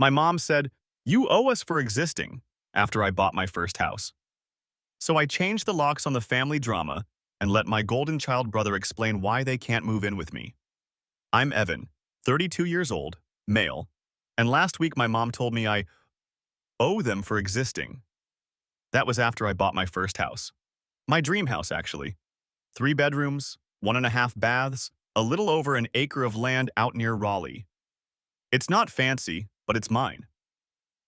My mom said, "You owe us for existing," after I bought my first house. So I changed the locks on the family drama and let my golden child brother explain why they can't move in with me. I'm Evan, 32 years old, male, and last week my mom told me I owe them for existing. That was after I bought my first house. My dream house, actually. 3 bedrooms, 1.5 baths, a little over an acre of land out near Raleigh. It's not fancy, but it's mine.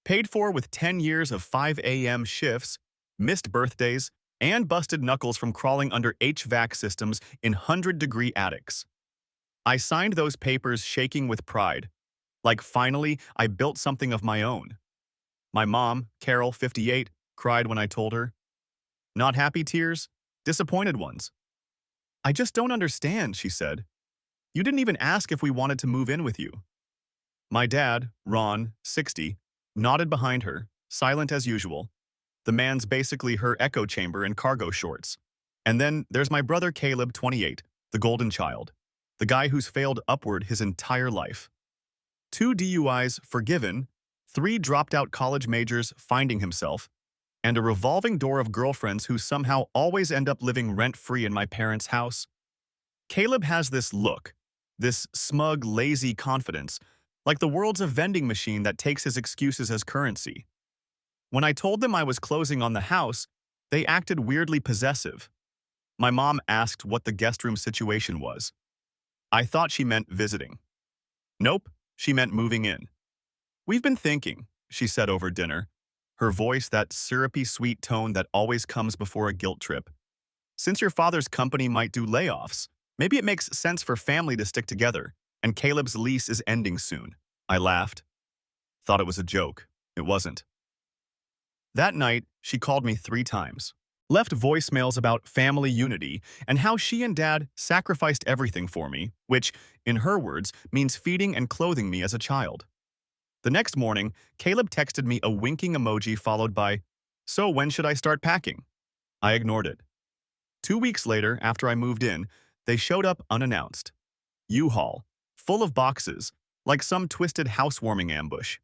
Paid for with 10 years of 5 a.m. shifts, missed birthdays, and busted knuckles from crawling under HVAC systems in 100-degree attics. I signed those papers shaking with pride. Like finally, I built something of my own. My mom, Carol, 58, cried when I told her. Not happy tears, disappointed ones. I just don't understand, she said. You didn't even ask if we wanted to move in with you. My dad, Ron, 60, nodded behind her, silent as usual. The man's basically her echo chamber in cargo shorts. And then there's my brother Caleb, 28, the golden child, the guy who's failed upward his entire life. 2 DUIs forgiven, 3 dropped-out college majors finding himself, and a revolving door of girlfriends who somehow always end up living rent-free in my parents' house. Caleb has this look, this smug, lazy confidence, like the world's a vending machine that takes his excuses as currency. When I told them I was closing on the house, they acted weirdly possessive. My mom asked what the guest room situation was. I thought she meant visiting. Nope, she meant moving in. We've been thinking, she said over dinner, her voice that syrupy sweet tone that always comes before a guilt trip. Since your father's company might do layoffs, maybe it makes sense for family to stick together, and Caleb's lease is ending soon. I laughed. Thought it was a joke. It wasn't. That night, she called me 3 times, left voicemails about family unity and how she and Dad sacrificed everything for me, which, in her words, means feeding and clothing me as a child. The next morning, Caleb texted me a winking emoji followed by, "So when should I start packing?" I ignored it. 2 weeks later, after I moved in, they showed up unannounced. U-Haul, full of boxes, like some twisted housewarming ambush.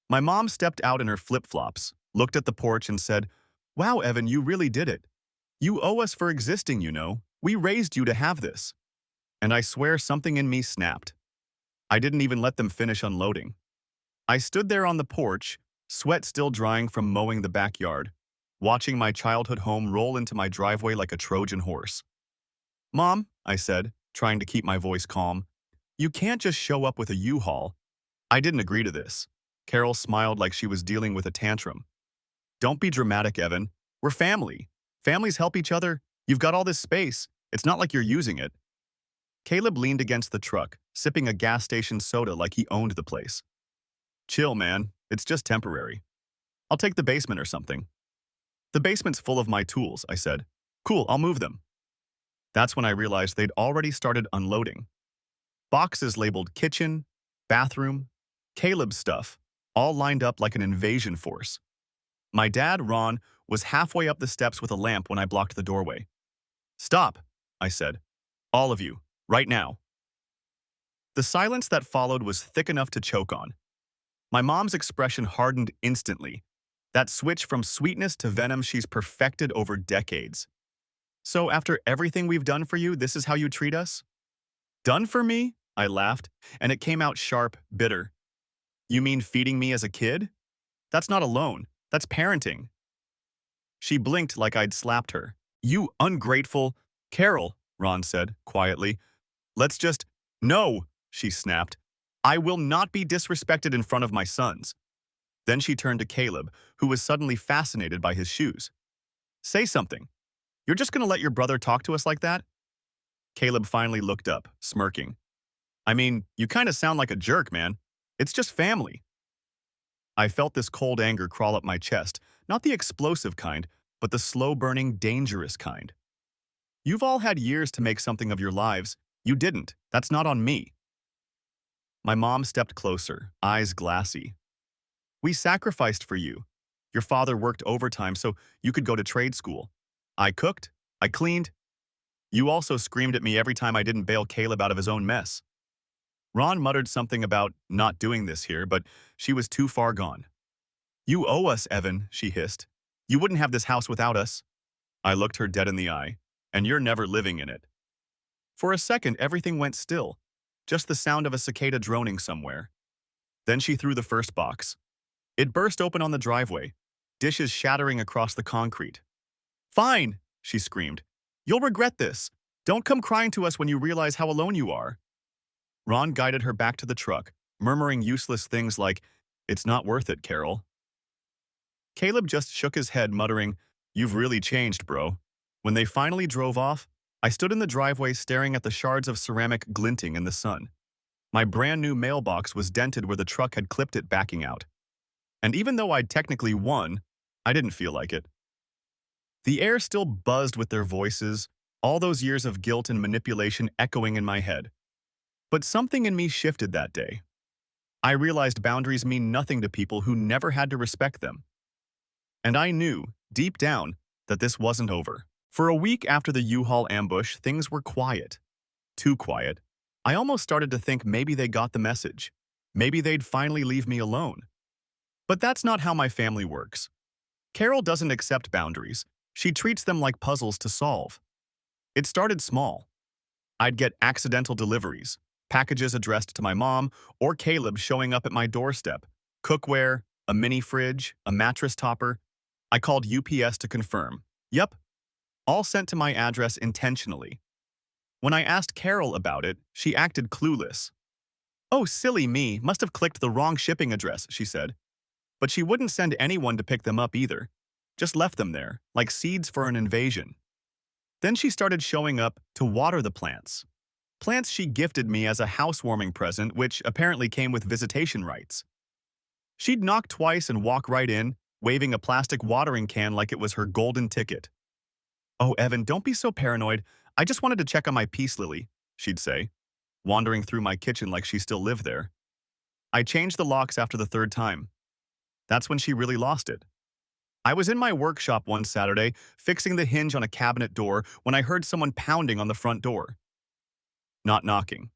My mom stepped out in her flip-flops, looked at the porch and said, "Wow, Evan, you really did it. You owe us for existing, you know. We raised you to have this." And I swear something in me snapped. I didn't even let them finish unloading. I stood there on the porch, sweat still drying from mowing the backyard, watching my childhood home roll into my driveway like a Trojan horse. "Mom," I said, trying to keep my voice calm, "you can't just show up with a U-Haul." I didn't agree to this. Carol smiled like she was dealing with a tantrum. "Don't be dramatic, Evan. We're family. Families help each other. You've got all this space. It's not like you're using it." Caleb leaned against the truck, sipping a gas station soda like he owned the place. "Chill, man. It's just temporary. I'll take the basement or something." "The basement's full of my tools," I said. "Cool, I'll move them." That's when I realized they'd already started unloading. Boxes labeled kitchen, bathroom, Caleb's stuff, all lined up like an invasion force. My dad, Ron, was halfway up the steps with a lamp when I blocked the doorway. "Stop," I said. "All of you, right now." The silence that followed was thick enough to choke on. My mom's expression hardened instantly, that switch from sweetness to venom she's perfected over decades. "So after everything we've done for you, this is how you treat us?" "Done for me?" I laughed, and it came out sharp, bitter. "You mean feeding me as a kid? That's not a loan. That's parenting." She blinked like I'd slapped her. "You ungrateful—" "Carol," Ron said, quietly. "Let's just—" "No," she snapped. "I will not be disrespected in front of my sons." Then she turned to Caleb, who was suddenly fascinated by his shoes. "Say something. You're just gonna let your brother talk to us like that?" Caleb finally looked up, smirking. "I mean, you kinda sound like a jerk, man. It's just family." I felt this cold anger crawl up my chest, not the explosive kind, but the slow-burning, dangerous kind. "You've all had years to make something of your lives. You didn't. That's not on me." My mom stepped closer, eyes glassy. "We sacrificed for you. Your father worked overtime so you could go to trade school. I cooked. I cleaned. You also screamed at me every time I didn't bail Caleb out of his own mess." Ron muttered something about not doing this here, but she was too far gone. You owe us, Evan, she hissed. You wouldn't have this house without us. I looked her dead in the eye. And you're never living in it. For a second, everything went still. Just the sound of a cicada droning somewhere. Then she threw the first box. It burst open on the driveway, dishes shattering across the concrete. Fine, she screamed. You'll regret this. Don't come crying to us when you realize how alone you are. Ron guided her back to the truck, murmuring useless things like, It's not worth it, Carol. Caleb just shook his head, muttering, You've really changed, bro. When they finally drove off, I stood in the driveway staring at the shards of ceramic glinting in the sun. My brand new mailbox was dented where the truck had clipped it backing out. And even though I'd technically won, I didn't feel like it. The air still buzzed with their voices, all those years of guilt and manipulation echoing in my head. But something in me shifted that day. I realized boundaries mean nothing to people who never had to respect them. And I knew, deep down, that this wasn't over. For a week after the U-Haul ambush, things were quiet. Too quiet. I almost started to think maybe they got the message. Maybe they'd finally leave me alone. But that's not how my family works. Carol doesn't accept boundaries. She treats them like puzzles to solve. It started small. I'd get accidental deliveries, packages addressed to my mom or Caleb showing up at my doorstep, cookware, a mini fridge, a mattress topper. I called UPS to confirm. Yep, all sent to my address intentionally. When I asked Carol about it, she acted clueless. Oh, silly me, must have clicked the wrong shipping address, she said. But she wouldn't send anyone to pick them up either. Just left them there, like seeds for an invasion. Then she started showing up to water the plants. Plants she gifted me as a housewarming present, which apparently came with visitation rights. She'd knock twice and walk right in, waving a plastic watering can like it was her golden ticket. Oh, Evan, don't be so paranoid. I just wanted to check on my peace lily, she'd say, wandering through my kitchen like she still lived there. I changed the locks after the third time. That's when she really lost it. I was in my workshop one Saturday, fixing the hinge on a cabinet door when I heard someone pounding on the front door. Not knocking.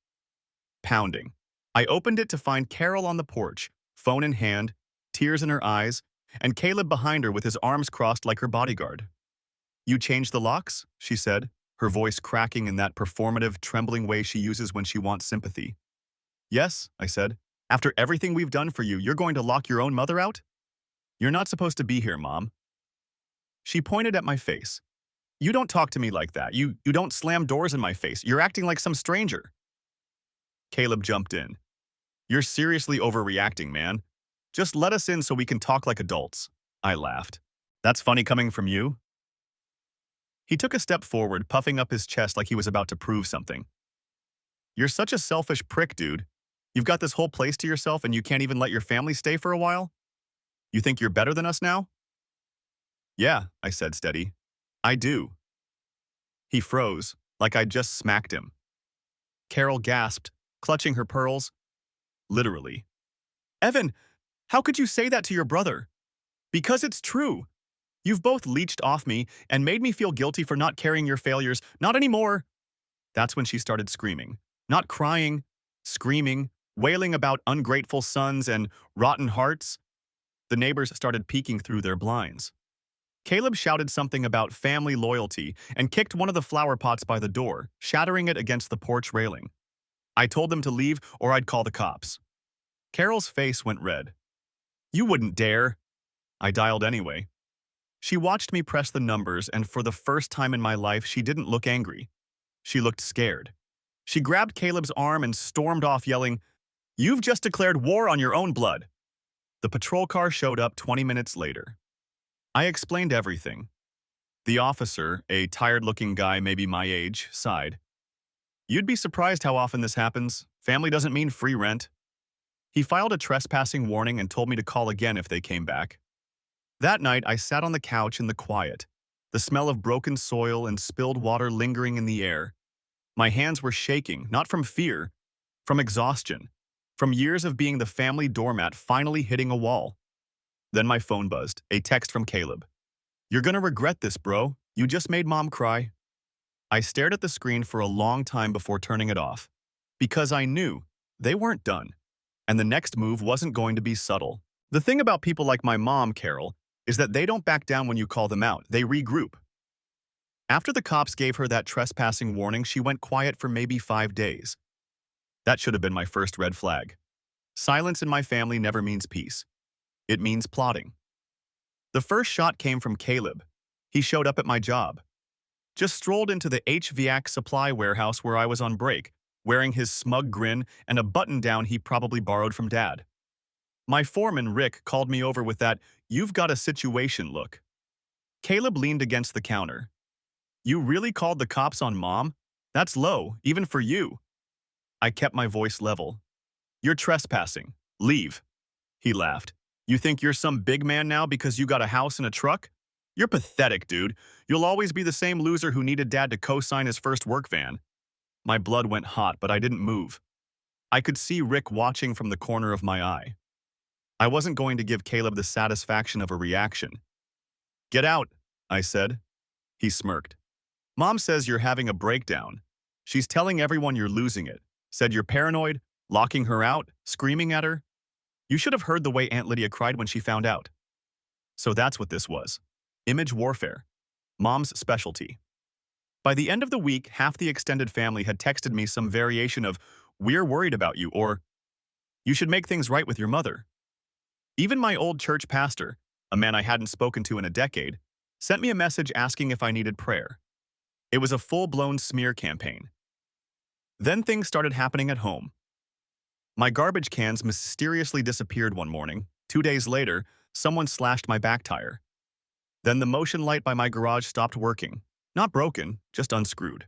Pounding. I opened it to find Carol on the porch, phone in hand, tears in her eyes, and Caleb behind her with his arms crossed like her bodyguard. You changed the locks? She said, her voice cracking in that performative, trembling way she uses when she wants sympathy. Yes, I said. After everything we've done for you, you're going to lock your own mother out? You're not supposed to be here, Mom. She pointed at my face. You don't talk to me like that. You don't slam doors in my face. You're acting like some stranger. Caleb jumped in. You're seriously overreacting, man. Just let us in so we can talk like adults. I laughed. That's funny coming from you? He took a step forward, puffing up his chest like he was about to prove something. You're such a selfish prick, dude. You've got this whole place to yourself and you can't even let your family stay for a while? You think you're better than us now? Yeah, I said steady. I do. He froze, like I'd just smacked him. Carol gasped, clutching her pearls. Literally. Evan, how could you say that to your brother? Because it's true. You've both leeched off me and made me feel guilty for not carrying your failures. Not anymore. That's when she started screaming. Not crying, screaming, wailing about ungrateful sons and rotten hearts. The neighbors started peeking through their blinds. Caleb shouted something about family loyalty and kicked one of the flower pots by the door, shattering it against the porch railing. I told them to leave or I'd call the cops. Carol's face went red. You wouldn't dare. I dialed anyway. She watched me press the numbers, and for the first time in my life, she didn't look angry. She looked scared. She grabbed Caleb's arm and stormed off, yelling, You've just declared war on your own blood. The patrol car showed up 20 minutes later. I explained everything. The officer, a tired-looking guy maybe my age, sighed. You'd be surprised how often this happens. Family doesn't mean free rent. He filed a trespassing warning and told me to call again if they came back. That night, I sat on the couch in the quiet, the smell of broken soil and spilled water lingering in the air. My hands were shaking, not from fear, from exhaustion, from years of being the family doormat finally hitting a wall. Then my phone buzzed, a text from Caleb. You're gonna regret this, bro. You just made Mom cry. I stared at the screen for a long time before turning it off, because I knew they weren't done, and the next move wasn't going to be subtle. The thing about people like my mom, Carol, is that they don't back down when you call them out. They regroup. After the cops gave her that trespassing warning, she went quiet for maybe 5 days. That should have been my first red flag. Silence in my family never means peace. It means plotting. The first shot came from Caleb. He showed up at my job. Just strolled into the HVAC supply warehouse where I was on break, wearing his smug grin and a button-down he probably borrowed from Dad. My foreman, Rick, called me over with that "you've got a situation" look. Caleb leaned against the counter. "You really called the cops on Mom? That's low, even for you." I kept my voice level. "You're trespassing. Leave." He laughed. "You think you're some big man now because you got a house and a truck? You're pathetic, dude. You'll always be the same loser who needed Dad to co-sign his first work van." My blood went hot, but I didn't move. I could see Rick watching from the corner of my eye. I wasn't going to give Caleb the satisfaction of a reaction. "Get out," I said. He smirked. "Mom says you're having a breakdown. She's telling everyone you're losing it. Said you're paranoid, locking her out, screaming at her. You should have heard the way Aunt Lydia cried when she found out." So that's what this was. Image warfare. Mom's specialty. By the end of the week, half the extended family had texted me some variation of, "We're worried about you," or "You should make things right with your mother." Even my old church pastor, a man I hadn't spoken to in a decade, sent me a message asking if I needed prayer. It was a full-blown smear campaign. Then things started happening at home. My garbage cans mysteriously disappeared one morning. 2 days later, someone slashed my back tire. Then the motion light by my garage stopped working. Not broken, just unscrewed.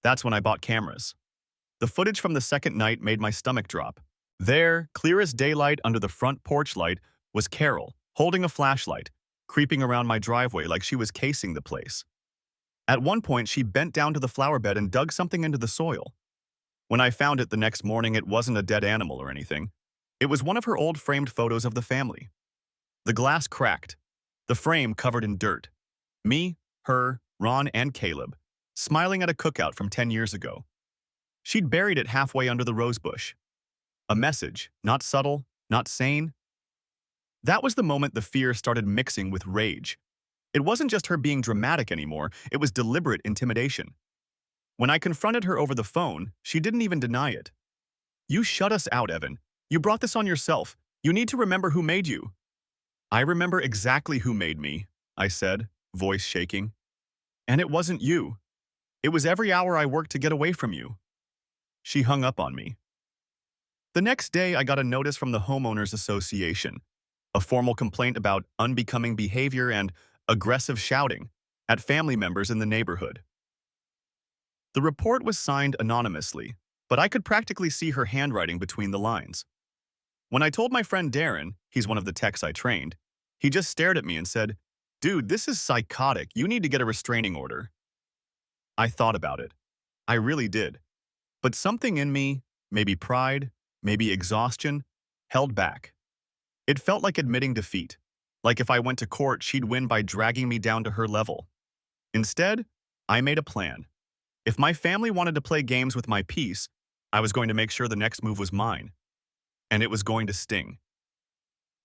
That's when I bought cameras. The footage from the second night made my stomach drop. There, clear as daylight under the front porch light, was Carol, holding a flashlight, creeping around my driveway like she was casing the place. At one point, she bent down to the flower bed and dug something into the soil. When I found it the next morning, it wasn't a dead animal or anything. It was one of her old framed photos of the family. The glass cracked, the frame covered in dirt. Me, her, Ron, and Caleb, smiling at a cookout from 10 years ago. She'd buried it halfway under the rosebush. A message, not subtle, not sane. That was the moment the fear started mixing with rage. It wasn't just her being dramatic anymore, it was deliberate intimidation. When I confronted her over the phone, she didn't even deny it. "You shut us out, Evan. You brought this on yourself. You need to remember who made you." "I remember exactly who made me," I said, voice shaking. "And it wasn't you. It was every hour I worked to get away from you." She hung up on me. The next day, I got a notice from the Homeowners Association, a formal complaint about unbecoming behavior and aggressive shouting at family members in the neighborhood. The report was signed anonymously, but I could practically see her handwriting between the lines. When I told my friend Darren, he's one of the techs I trained, he just stared at me and said, "Dude, this is psychotic. You need to get a restraining order." I thought about it. I really did. But something in me, maybe pride, maybe exhaustion, held back. It felt like admitting defeat, like if I went to court, she'd win by dragging me down to her level. Instead, I made a plan. If my family wanted to play games with my peace, I was going to make sure the next move was mine. And it was going to sting.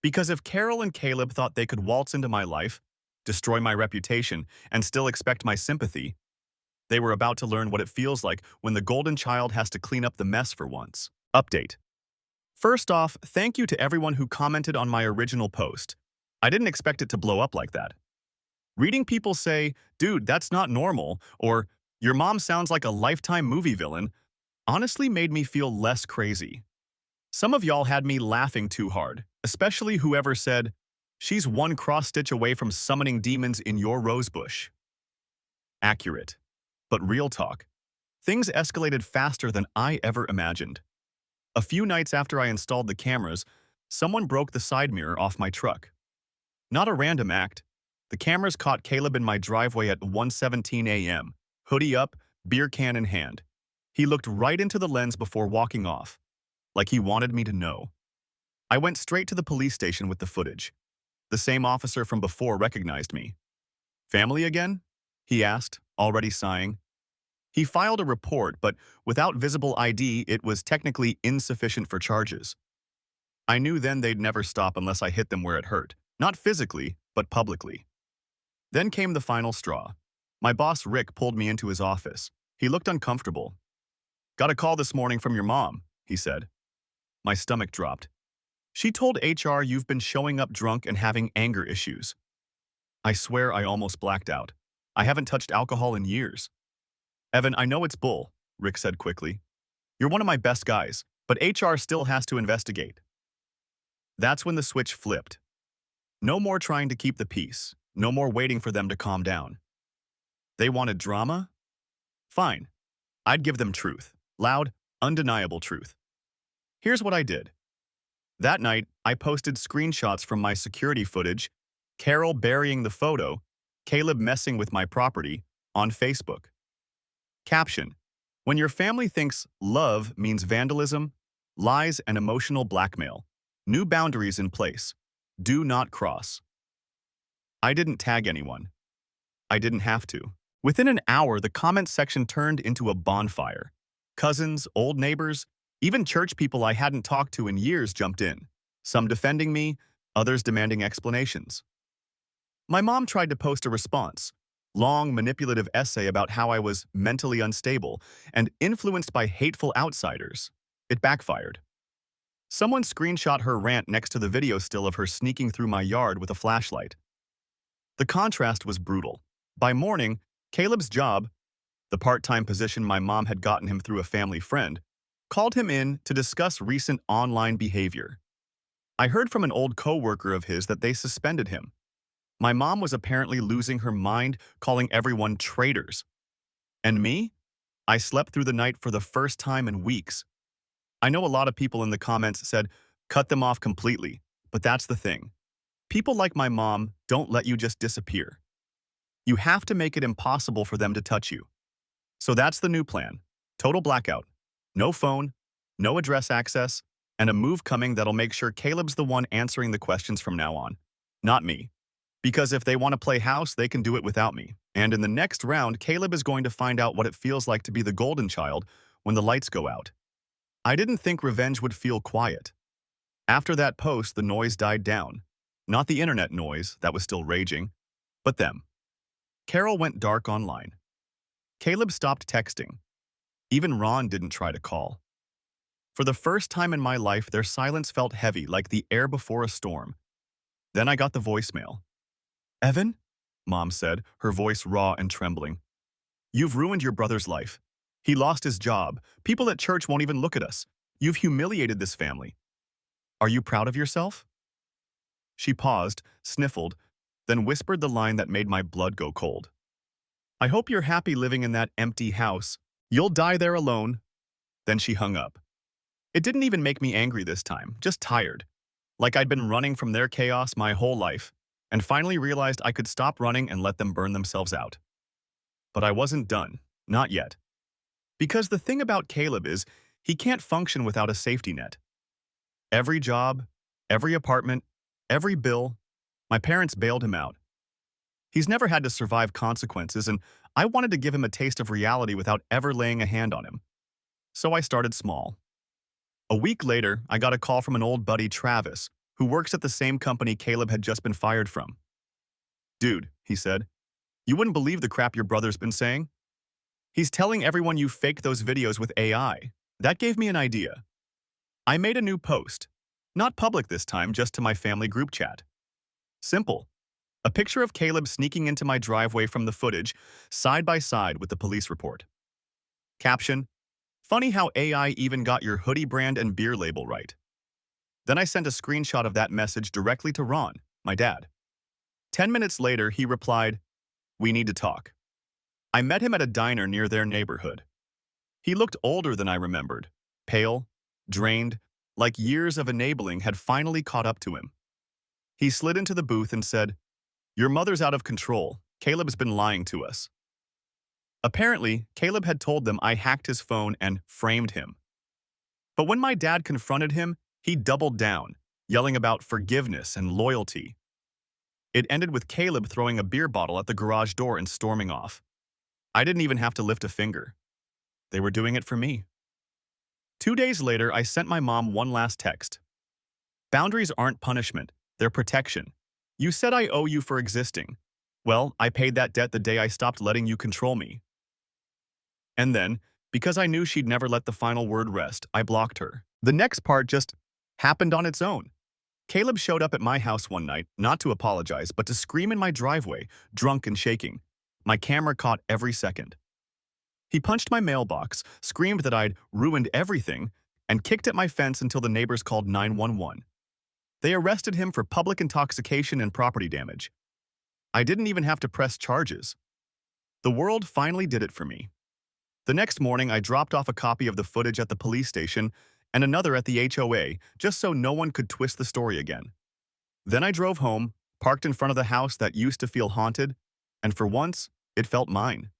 Because if Carol and Caleb thought they could waltz into my life, destroy my reputation, and still expect my sympathy, they were about to learn what it feels like when the golden child has to clean up the mess for once. Update. First off, thank you to everyone who commented on my original post. I didn't expect it to blow up like that. Reading people say, "Dude, that's not normal," or "Your mom sounds like a Lifetime movie villain," honestly made me feel less crazy. Some of y'all had me laughing too hard, especially whoever said, "She's one cross-stitch away from summoning demons in your rosebush." Accurate. But real talk. Things escalated faster than I ever imagined. A few nights after I installed the cameras, someone broke the side mirror off my truck. Not a random act. The cameras caught Caleb in my driveway at 1:17 a.m., hoodie up, beer can in hand. He looked right into the lens before walking off, like he wanted me to know. I went straight to the police station with the footage. The same officer from before recognized me. "Family again?" he asked, already sighing. He filed a report, but without visible ID, it was technically insufficient for charges. I knew then they'd never stop unless I hit them where it hurt. Not physically, but publicly. Then came the final straw. My boss, Rick, pulled me into his office. He looked uncomfortable. "Got a call this morning from your mom," he said. My stomach dropped. "She told HR you've been showing up drunk and having anger issues." I swear I almost blacked out. I haven't touched alcohol in years. "Evan, I know it's bull," Rick said quickly. "You're one of my best guys, but HR still has to investigate." That's when the switch flipped. No more trying to keep the peace. No more waiting for them to calm down. They wanted drama? Fine. I'd give them truth. Loud, undeniable truth. Here's what I did. That night, I posted screenshots from my security footage, Carol burying the photo, Caleb messing with my property, on Facebook. Caption: when your family thinks love means vandalism, lies, and emotional blackmail, new boundaries in place. Do not cross. I didn't tag anyone. I didn't have to. Within an hour, the comments section turned into a bonfire. Cousins, old neighbors, even church people I hadn't talked to in years jumped in, some defending me, others demanding explanations. My mom tried to post a response, long, manipulative essay about how I was mentally unstable and influenced by hateful outsiders. It backfired. Someone screenshot her rant next to the video still of her sneaking through my yard with a flashlight. The contrast was brutal. By morning, Caleb's job, the part-time position my mom had gotten him through a family friend, called him in to discuss recent online behavior. I heard from an old co-worker of his that they suspended him. My mom was apparently losing her mind, calling everyone traitors. And me? I slept through the night for the first time in weeks. I know a lot of people in the comments said, cut them off completely, but that's the thing. People like my mom don't let you just disappear. You have to make it impossible for them to touch you. So that's the new plan. Total blackout. No phone, no address access, and a move coming that'll make sure Caleb's the one answering the questions from now on. Not me. Because if they want to play house, they can do it without me. And in the next round, Caleb is going to find out what it feels like to be the golden child when the lights go out. I didn't think revenge would feel quiet. After that post, the noise died down. Not the internet noise that was still raging, but them. Carol went dark online. Caleb stopped texting. Even Ron didn't try to call. For the first time in my life, their silence felt heavy, like the air before a storm. Then I got the voicemail. "Evan?" Mom said, her voice raw and trembling. "You've ruined your brother's life. He lost his job. People at church won't even look at us. You've humiliated this family. Are you proud of yourself?" She paused, sniffled, then whispered the line that made my blood go cold. "I hope you're happy living in that empty house. You'll die there alone." Then she hung up. It didn't even make me angry this time, just tired. Like I'd been running from their chaos my whole life, and finally realized I could stop running and let them burn themselves out. But I wasn't done. Not yet. Because the thing about Caleb is, he can't function without a safety net. Every job, every apartment, every bill, my parents bailed him out. He's never had to survive consequences, and I wanted to give him a taste of reality without ever laying a hand on him. So I started small. A week later, I got a call from an old buddy, Travis, who works at the same company Caleb had just been fired from. "Dude," he said, "you wouldn't believe the crap your brother's been saying. He's telling everyone you faked those videos with AI. That gave me an idea." I made a new post. Not public this time, just to my family group chat. Simple. A picture of Caleb sneaking into my driveway from the footage, side by side with the police report. Caption: funny how AI even got your hoodie brand and beer label right. Then I sent a screenshot of that message directly to Ron, my dad. 10 minutes later, he replied, "We need to talk." I met him at a diner near their neighborhood. He looked older than I remembered, pale, drained, like years of enabling had finally caught up to him. He slid into the booth and said, "Your mother's out of control. Caleb's been lying to us." Apparently, Caleb had told them I hacked his phone and framed him. But when my dad confronted him, he doubled down, yelling about forgiveness and loyalty. It ended with Caleb throwing a beer bottle at the garage door and storming off. I didn't even have to lift a finger. They were doing it for me. 2 days later, I sent my mom one last text. Boundaries aren't punishment, they're protection. You said I owe you for existing. Well, I paid that debt the day I stopped letting you control me. And then, because I knew she'd never let the final word rest, I blocked her. The next part just happened on its own. Caleb showed up at my house one night, not to apologize, but to scream in my driveway, drunk and shaking. My camera caught every second. He punched my mailbox, screamed that I'd ruined everything, and kicked at my fence until the neighbors called 911. They arrested him for public intoxication and property damage. I didn't even have to press charges. The world finally did it for me. The next morning, I dropped off a copy of the footage at the police station and another at the HOA, just so no one could twist the story again. Then I drove home, parked in front of the house that used to feel haunted, and for once, it felt mine.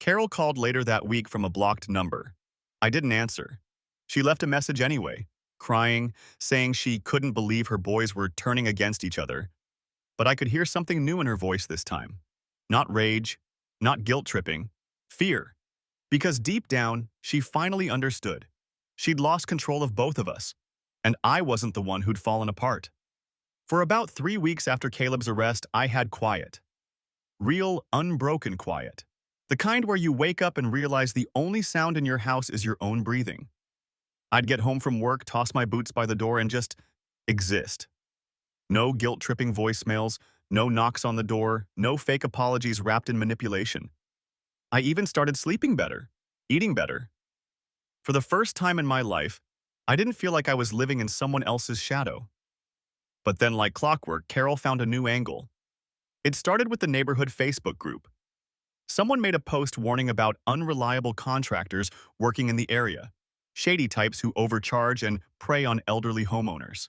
Carol called later that week from a blocked number. I didn't answer. She left a message anyway, crying, saying she couldn't believe her boys were turning against each other. But I could hear something new in her voice this time. Not rage, not guilt-tripping, fear. Because deep down, she finally understood. She'd lost control of both of us, and I wasn't the one who'd fallen apart. For about 3 weeks after Caleb's arrest, I had quiet. Real, unbroken quiet. The kind where you wake up and realize the only sound in your house is your own breathing. I'd get home from work, toss my boots by the door, and just exist. No guilt-tripping voicemails, no knocks on the door, no fake apologies wrapped in manipulation. I even started sleeping better, eating better. For the first time in my life, I didn't feel like I was living in someone else's shadow. But then, like clockwork, Carol found a new angle. It started with the neighborhood Facebook group. Someone made a post warning about unreliable contractors working in the area, shady types who overcharge and prey on elderly homeowners.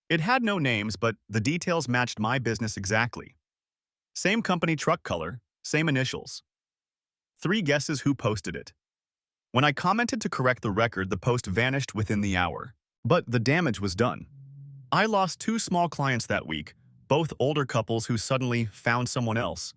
It had no names, but the details matched my business exactly. Same company truck color, same initials. 3 guesses who posted it. When I commented to correct the record, the post vanished within the hour. But the damage was done. I lost 2 small clients that week, both older couples who suddenly found someone else.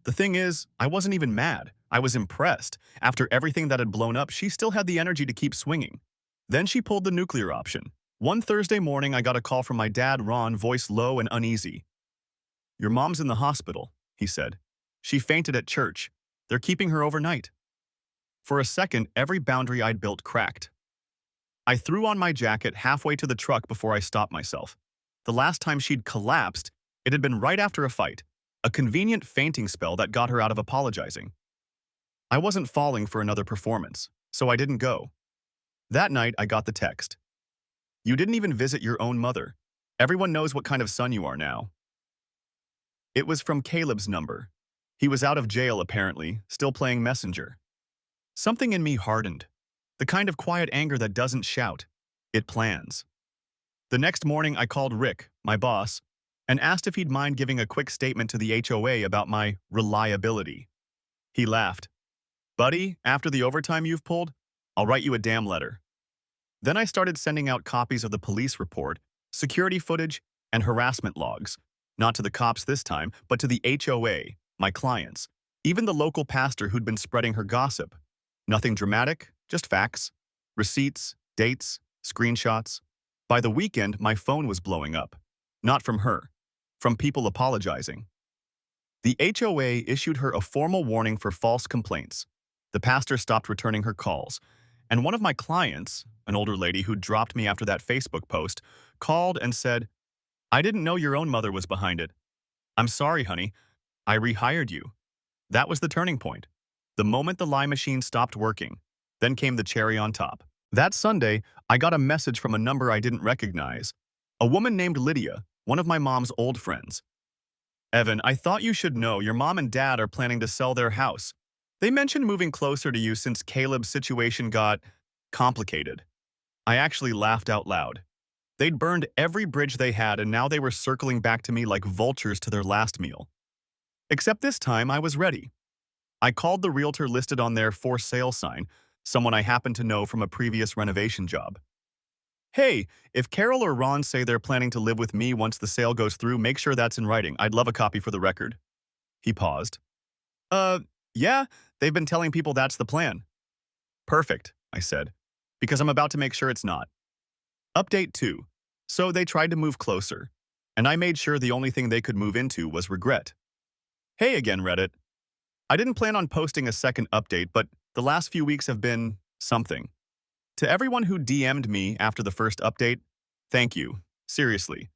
The thing is, I wasn't even mad. I was impressed. After everything that had blown up, she still had the energy to keep swinging. Then she pulled the nuclear option. One Thursday morning, I got a call from my dad, Ron, voice low and uneasy. "Your mom's in the hospital," he said. "She fainted at church. They're keeping her overnight." For a second, every boundary I'd built cracked. I threw on my jacket halfway to the truck before I stopped myself. The last time she'd collapsed, it had been right after a fight, a convenient fainting spell that got her out of apologizing. I wasn't falling for another performance, so I didn't go. That night, I got the text. "You didn't even visit your own mother. Everyone knows what kind of son you are now." It was from Caleb's number. He was out of jail, apparently, still playing messenger. Something in me hardened. The kind of quiet anger that doesn't shout. It plans. The next morning, I called Rick, my boss, and asked if he'd mind giving a quick statement to the HOA about my reliability. He laughed. "Buddy, after the overtime you've pulled, I'll write you a damn letter." Then I started sending out copies of the police report, security footage, and harassment logs. Not to the cops this time, but to the HOA, my clients, even the local pastor who'd been spreading her gossip. Nothing dramatic, just facts, receipts, dates, screenshots. By the weekend, my phone was blowing up. Not from her, from people apologizing. The HOA issued her a formal warning for false complaints. The pastor stopped returning her calls, and one of my clients, an older lady who dropped me after that Facebook post, called and said, "I didn't know your own mother was behind it. I'm sorry, honey. I rehired you." That was the turning point. The moment the lie machine stopped working, then came the cherry on top. That Sunday, I got a message from a number I didn't recognize. A woman named Lydia, one of my mom's old friends. "Evan, I thought you should know your mom and dad are planning to sell their house. They mentioned moving closer to you since Caleb's situation got complicated." I actually laughed out loud. They'd burned every bridge they had, and now they were circling back to me like vultures to their last meal. Except this time, I was ready. I called the realtor listed on their for sale sign, someone I happened to know from a previous renovation job. "Hey, if Carol or Ron say they're planning to live with me once the sale goes through, make sure that's in writing. I'd love a copy for the record." He paused. Yeah, they've been telling people that's the plan." Perfect, I said, because I'm about to make sure it's not. Update 2. So they tried to move closer, and I made sure the only thing they could move into was regret. Hey again, Reddit. I didn't plan on posting a second update, but the last few weeks have been something. To everyone who DM'd me after the first update, thank you. Seriously.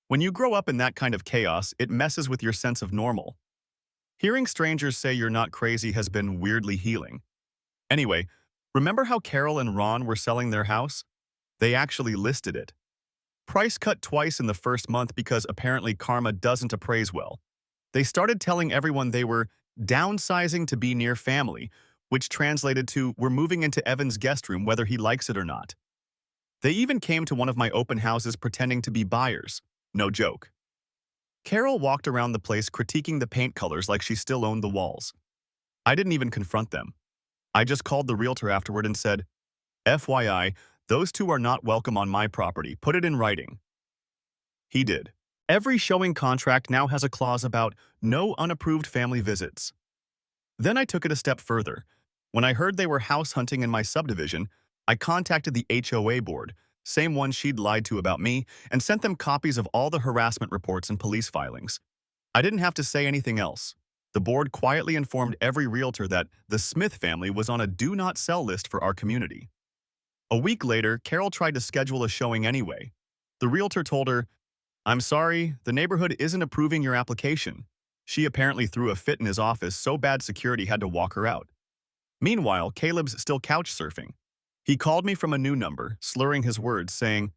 When you grow up in that kind of chaos, it messes with your sense of normal. Hearing strangers say you're not crazy has been weirdly healing. Anyway, remember how Carol and Ron were selling their house? They actually listed it. Price cut twice in the first month because apparently karma doesn't appraise well. They started telling everyone they were downsizing to be near family, which translated to we're moving into Evan's guest room whether he likes it or not. They even came to one of my open houses pretending to be buyers. No joke. Carol walked around the place critiquing the paint colors like she still owned the walls. I didn't even confront them. I just called the realtor afterward and said, FYI, those two are not welcome on my property. Put it in writing. He did. Every showing contract now has a clause about no unapproved family visits. Then I took it a step further. When I heard they were house hunting in my subdivision, I contacted the HOA board, same one she'd lied to about me, and sent them copies of all the harassment reports and police filings. I didn't have to say anything else. The board quietly informed every realtor that the Smith family was on a do not sell list for our community. A week later, Carol tried to schedule a showing anyway. The realtor told her, I'm sorry, the neighborhood isn't approving your application. She apparently threw a fit in his office so bad security had to walk her out. Meanwhile, Caleb's still couch surfing. He called me from a new number, slurring his words, saying,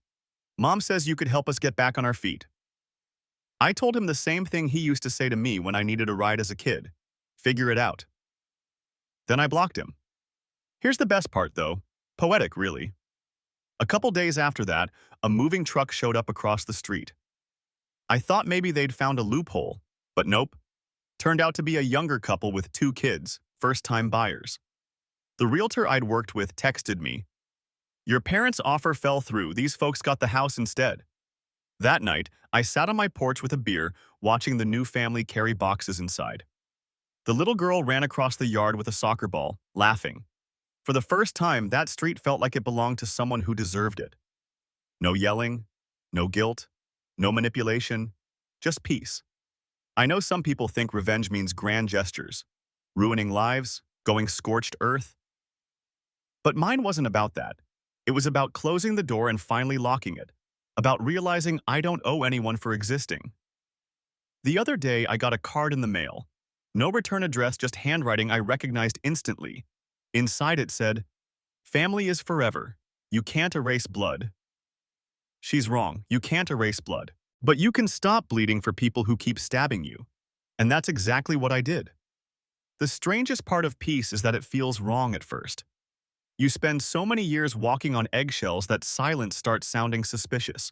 Mom says you could help us get back on our feet. I told him the same thing he used to say to me when I needed a ride as a kid. Figure it out. Then I blocked him. Here's the best part, though. Poetic, really. A couple days after that, a moving truck showed up across the street. I thought maybe they'd found a loophole, but nope. Turned out to be a younger couple with 2 kids, first-time buyers. The realtor I'd worked with texted me, Your parents' offer fell through. These folks got the house instead. That night, I sat on my porch with a beer, watching the new family carry boxes inside. The little girl ran across the yard with a soccer ball, laughing. For the first time, that street felt like it belonged to someone who deserved it. No yelling, no guilt, no manipulation, just peace. I know some people think revenge means grand gestures, ruining lives, going scorched earth. But mine wasn't about that. It was about closing the door and finally locking it, about realizing I don't owe anyone for existing. The other day, I got a card in the mail. No return address, just handwriting I recognized instantly. Inside it said, Family is forever. You can't erase blood. She's wrong. You can't erase blood. But you can stop bleeding for people who keep stabbing you. And that's exactly what I did. The strangest part of peace is that it feels wrong at first. You spend so many years walking on eggshells that silence starts sounding suspicious.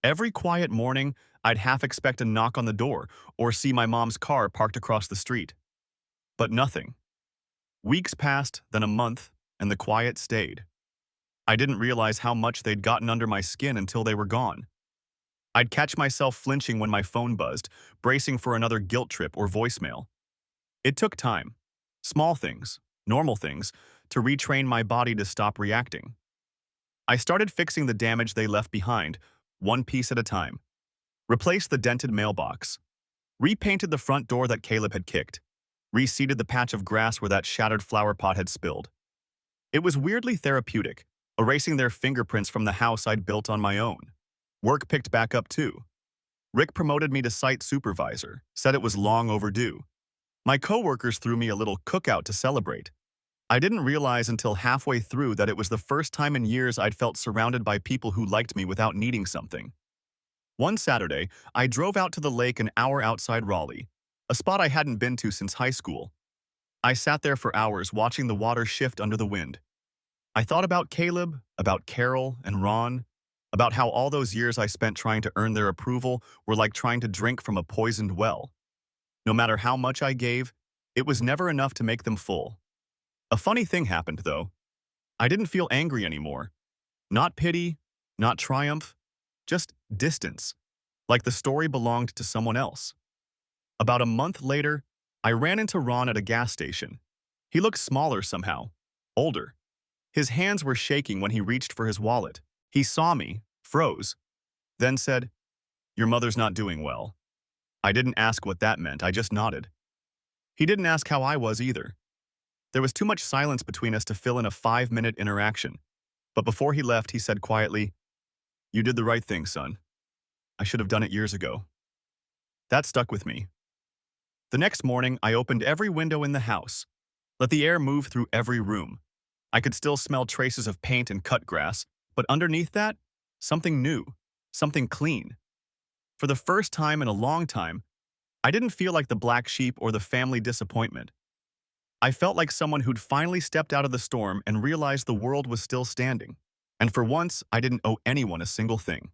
Every quiet morning, I'd half expect a knock on the door or see my mom's car parked across the street. But nothing. Weeks passed, then a month, and the quiet stayed. I didn't realize how much they'd gotten under my skin until they were gone. I'd catch myself flinching when my phone buzzed, bracing for another guilt trip or voicemail. It took time, small things, normal things, to retrain my body to stop reacting. I started fixing the damage they left behind, one piece at a time. Replaced the dented mailbox. Repainted the front door that Caleb had kicked. Reseeded the patch of grass where that shattered flower pot had spilled. It was weirdly therapeutic, erasing their fingerprints from the house I'd built on my own. Work picked back up too. Rick promoted me to site supervisor, said it was long overdue. My coworkers threw me a little cookout to celebrate. I didn't realize until halfway through that it was the first time in years I'd felt surrounded by people who liked me without needing something. One Saturday, I drove out to the lake an hour outside Raleigh, a spot I hadn't been to since high school. I sat there for hours watching the water shift under the wind. I thought about Caleb, about Carol and Ron, about how all those years I spent trying to earn their approval were like trying to drink from a poisoned well. No matter how much I gave, it was never enough to make them full. A funny thing happened, though. I didn't feel angry anymore. Not pity, not triumph, just distance, like the story belonged to someone else. About a month later, I ran into Ron at a gas station. He looked smaller somehow, older. His hands were shaking when he reached for his wallet. He saw me, froze, then said, "Your mother's not doing well." I didn't ask what that meant, I just nodded. He didn't ask how I was either. There was too much silence between us to fill in a 5-minute interaction. But before he left, he said quietly, "You did the right thing, son. I should have done it years ago." That stuck with me. The next morning, I opened every window in the house, let the air move through every room. I could still smell traces of paint and cut grass, but underneath that, something new, something clean. For the first time in a long time, I didn't feel like the black sheep or the family disappointment. I felt like someone who'd finally stepped out of the storm and realized the world was still standing. And for once, I didn't owe anyone a single thing.